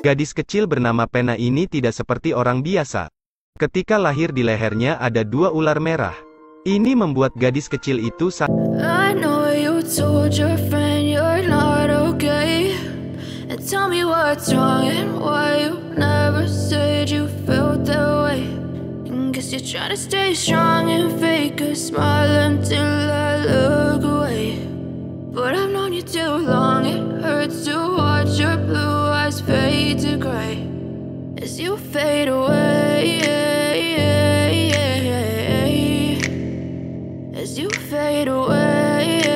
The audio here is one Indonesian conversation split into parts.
Gadis kecil bernama Pena ini tidak seperti orang biasa. Ketika lahir di lehernya ada 2 ular merah. Ini membuat gadis kecil itu I know you told your friend you're not okay, and tell me what's wrong and why you never said you felt that way. And guess you're trying to stay strong and fake a smile until I look away. But I've known you too long, it hurts to watch your blue eyes fade to gray as you fade away. As you fade away.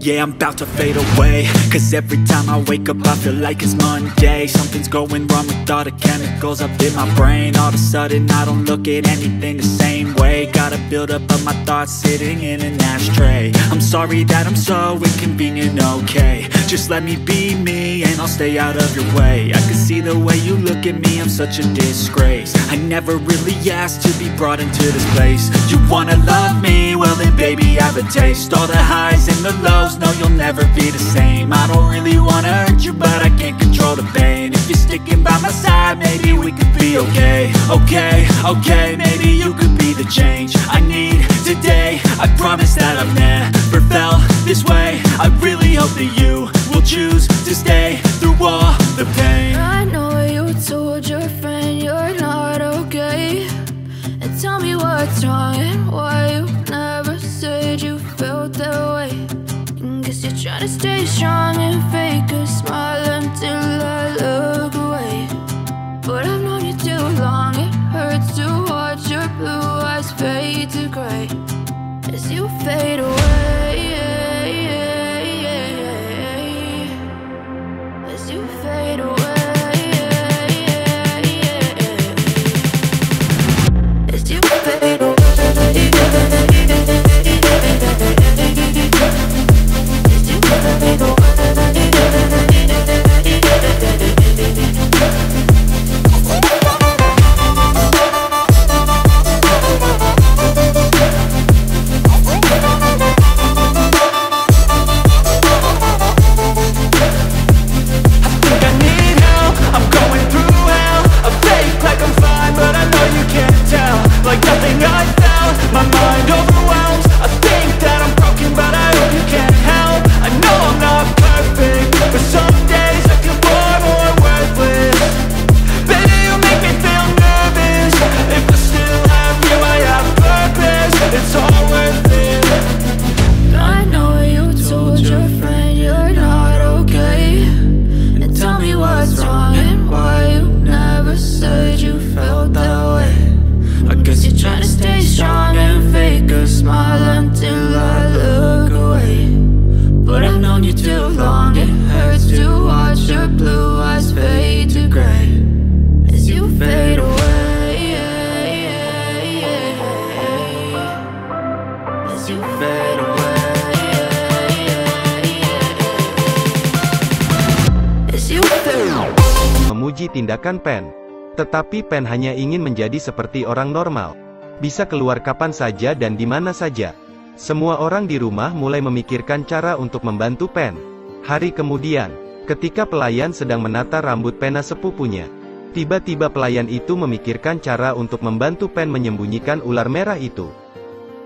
Yeah, I'm about to fade away, cause every time I wake up I feel like it's Monday. Something's going wrong with all the chemicals up in my brain. All of a sudden I don't look at anything the same way. Got a build up of my thoughts sitting in an ashtray. I'm sorry that I'm so inconvenient, okay. Just let me be me and I'll stay out of your way. I can see the way you look at me, I'm such a disgrace. I never really asked to be brought into this place. You wanna love me? Well then baby I have a taste. All the highs and the lows, no you'll never be the same. I don't really wanna hurt you but I can't control the pain. If you're sticking by my side maybe we could be okay. Okay, maybe you could be the change I need today. I promise that I've never felt this way. I really hope that you will choose to stay through all the pain. I know you told your friend you're not okay, and tell me what's wrong and why you never said you felt that way. And guess you're trying to stay strong and fake a smile until I look away. But I've known you too long, it hurts to watch your blue eyes fade to gray as you fade away. As you fade away. As you fade away. As you fade away. Memuji tindakan Pen. Tetapi Pen hanya ingin menjadi seperti orang normal. Bisa keluar kapan saja dan di mana saja. Semua orang di rumah mulai memikirkan cara untuk membantu Pen. Hari kemudian, ketika pelayan sedang menata rambut Pena sepupunya, tiba-tiba pelayan itu memikirkan cara untuk membantu Pen menyembunyikan ular merah itu.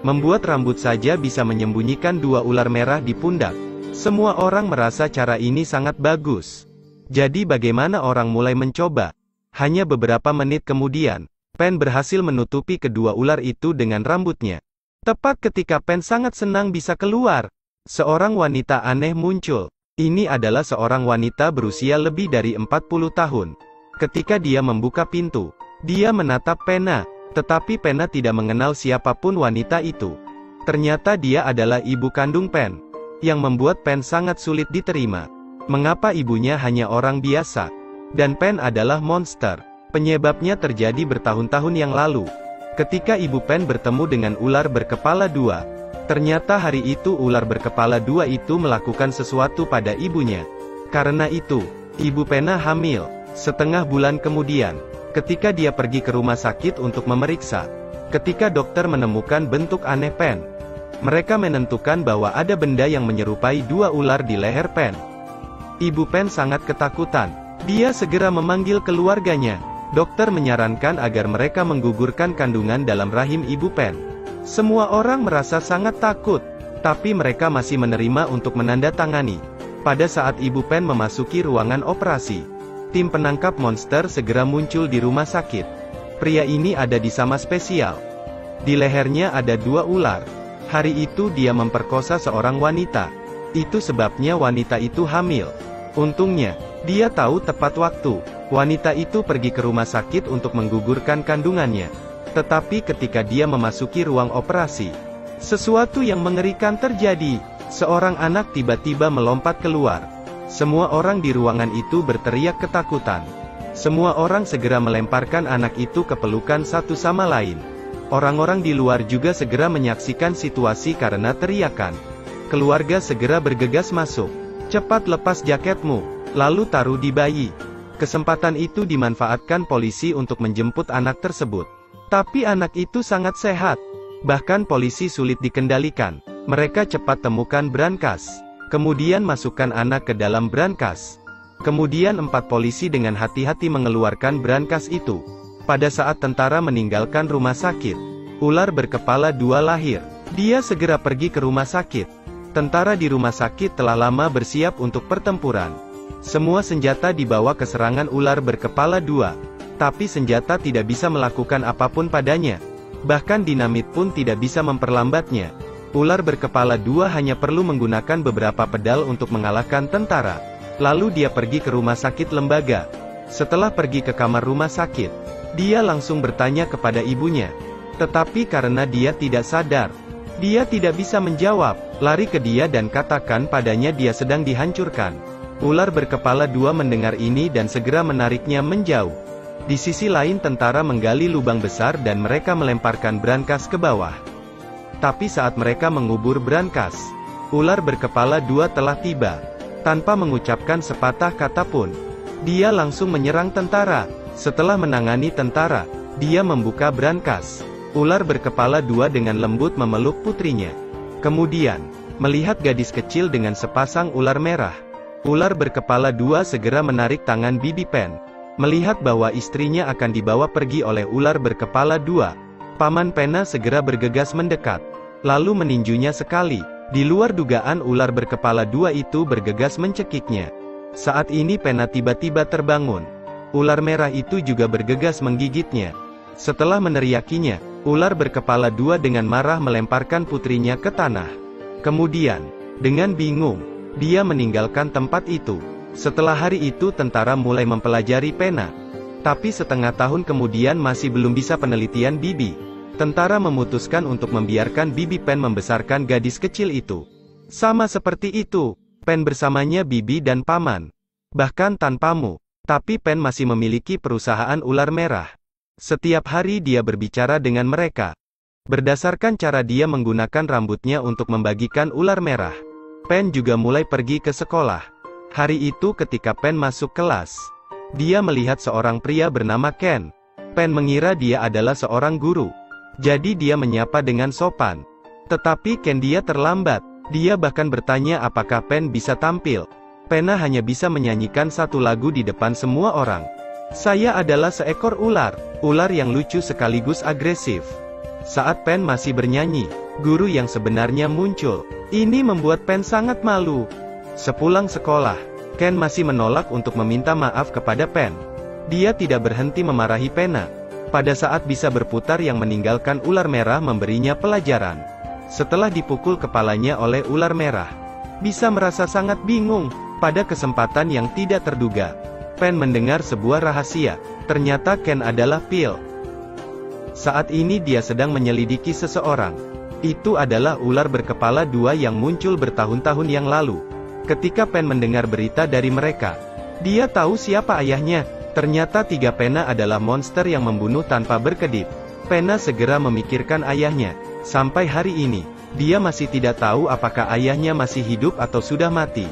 Membuat rambut saja bisa menyembunyikan 2 ular merah di pundak. Semua orang merasa cara ini sangat bagus. Jadi bagaimana orang mulai mencoba? Hanya beberapa menit kemudian, Pen berhasil menutupi kedua ular itu dengan rambutnya. Tepat ketika Pen sangat senang bisa keluar, seorang wanita aneh muncul. Ini adalah seorang wanita berusia lebih dari 40 tahun. Ketika dia membuka pintu, dia menatap Pena, tetapi Pena tidak mengenal siapapun wanita itu. Ternyata dia adalah ibu kandung Pen, yang membuat Pen sangat sulit diterima. Mengapa ibunya hanya orang biasa? Dan Pen adalah monster. Penyebabnya terjadi bertahun-tahun yang lalu. Ketika ibu Pen bertemu dengan ular berkepala 2. Ternyata hari itu ular berkepala 2 itu melakukan sesuatu pada ibunya. Karena itu, ibu Pena hamil. Setengah bulan kemudian, ketika dia pergi ke rumah sakit untuk memeriksa. Ketika dokter menemukan bentuk aneh Pen, mereka menentukan bahwa ada benda yang menyerupai 2 ular di leher Pen. Ibu Pen sangat ketakutan. Dia segera memanggil keluarganya. Dokter menyarankan agar mereka menggugurkan kandungan dalam rahim Ibu Pen. Semua orang merasa sangat takut, tapi mereka masih menerima untuk menandatangani. Pada saat Ibu Pen memasuki ruangan operasi, tim penangkap monster segera muncul di rumah sakit. Pria ini ada di sama spesial. Di lehernya ada 2 ular. Hari itu dia memperkosa seorang wanita. Itu sebabnya wanita itu hamil. Untungnya, dia tahu tepat waktu. Wanita itu pergi ke rumah sakit untuk menggugurkan kandungannya. Tetapi ketika dia memasuki ruang operasi, sesuatu yang mengerikan terjadi. Seorang anak tiba-tiba melompat keluar. Semua orang di ruangan itu berteriak ketakutan. Semua orang segera melemparkan anak itu ke pelukan satu sama lain. Orang-orang di luar juga segera menyaksikan situasi karena teriakan. Keluarga segera bergegas masuk. Cepat lepas jaketmu, lalu taruh di bayi. Kesempatan itu dimanfaatkan polisi untuk menjemput anak tersebut. Tapi anak itu sangat sehat. Bahkan polisi sulit dikendalikan. Mereka cepat temukan brankas. Kemudian masukkan anak ke dalam brankas. Kemudian 4 polisi dengan hati-hati mengeluarkan brankas itu. Pada saat tentara meninggalkan rumah sakit, ular berkepala 2 lahir. Dia segera pergi ke rumah sakit. Tentara di rumah sakit telah lama bersiap untuk pertempuran. Semua senjata dibawa ke serangan ular berkepala 2. Tapi senjata tidak bisa melakukan apapun padanya. Bahkan dinamit pun tidak bisa memperlambatnya. Ular berkepala 2 hanya perlu menggunakan beberapa pedal untuk mengalahkan tentara. Lalu dia pergi ke rumah sakit lembaga. Setelah pergi ke kamar rumah sakit, dia langsung bertanya kepada ibunya. Tetapi karena dia tidak sadar, dia tidak bisa menjawab. Lari ke dia dan katakan padanya dia sedang dihancurkan. Ular berkepala 2 mendengar ini dan segera menariknya menjauh. Di sisi lain tentara menggali lubang besar dan mereka melemparkan brankas ke bawah. Tapi saat mereka mengubur brankas, ular berkepala 2 telah tiba. Tanpa mengucapkan sepatah kata pun, dia langsung menyerang tentara. Setelah menangani tentara, dia membuka brankas. Ular berkepala 2 dengan lembut memeluk putrinya. Kemudian, melihat gadis kecil dengan sepasang ular merah, ular berkepala 2 segera menarik tangan Bibi Pen. Melihat bahwa istrinya akan dibawa pergi oleh ular berkepala 2, Paman Pena segera bergegas mendekat, lalu meninjunya sekali. Di luar dugaan ular berkepala 2 itu bergegas mencekiknya. Saat ini Pena tiba-tiba terbangun. Ular merah itu juga bergegas menggigitnya. Setelah meneriakinya, ular berkepala 2 dengan marah melemparkan putrinya ke tanah. Kemudian, dengan bingung, dia meninggalkan tempat itu. Setelah hari itu tentara mulai mempelajari Pena. Tapi setengah tahun kemudian masih belum bisa penelitian Bibi. Tentara memutuskan untuk membiarkan Bibi Pen membesarkan gadis kecil itu. Sama seperti itu, Pen bersamanya Bibi dan Paman. Bahkan tanpamu, tapi Pen masih memiliki perusahaan ular merah. Setiap hari dia berbicara dengan mereka. Berdasarkan cara dia menggunakan rambutnya untuk membagikan ular merah, Pen juga mulai pergi ke sekolah. Hari itu ketika Pen masuk kelas, dia melihat seorang pria bernama Ken. Pen mengira dia adalah seorang guru. Jadi dia menyapa dengan sopan. Tetapi Ken dia terlambat. Dia bahkan bertanya apakah Pen bisa tampil. Pena hanya bisa menyanyikan satu lagu di depan semua orang. Saya adalah seekor ular. Ular yang lucu sekaligus agresif. Saat Pen masih bernyanyi, guru yang sebenarnya muncul. Ini membuat Pen sangat malu. Sepulang sekolah, Ken masih menolak untuk meminta maaf kepada Pen. Dia tidak berhenti memarahi Pena. Pada saat bisa berputar yang meninggalkan ular merah memberinya pelajaran. Setelah dipukul kepalanya oleh ular merah, bisa merasa sangat bingung. Pada kesempatan yang tidak terduga, Pen mendengar sebuah rahasia. Ternyata Ken adalah Pil. Saat ini dia sedang menyelidiki seseorang. Itu adalah ular berkepala 2 yang muncul bertahun-tahun yang lalu. Ketika Pen mendengar berita dari mereka, dia tahu siapa ayahnya. Ternyata 3 Pena adalah monster yang membunuh tanpa berkedip. Pena segera memikirkan ayahnya. Sampai hari ini, dia masih tidak tahu apakah ayahnya masih hidup atau sudah mati.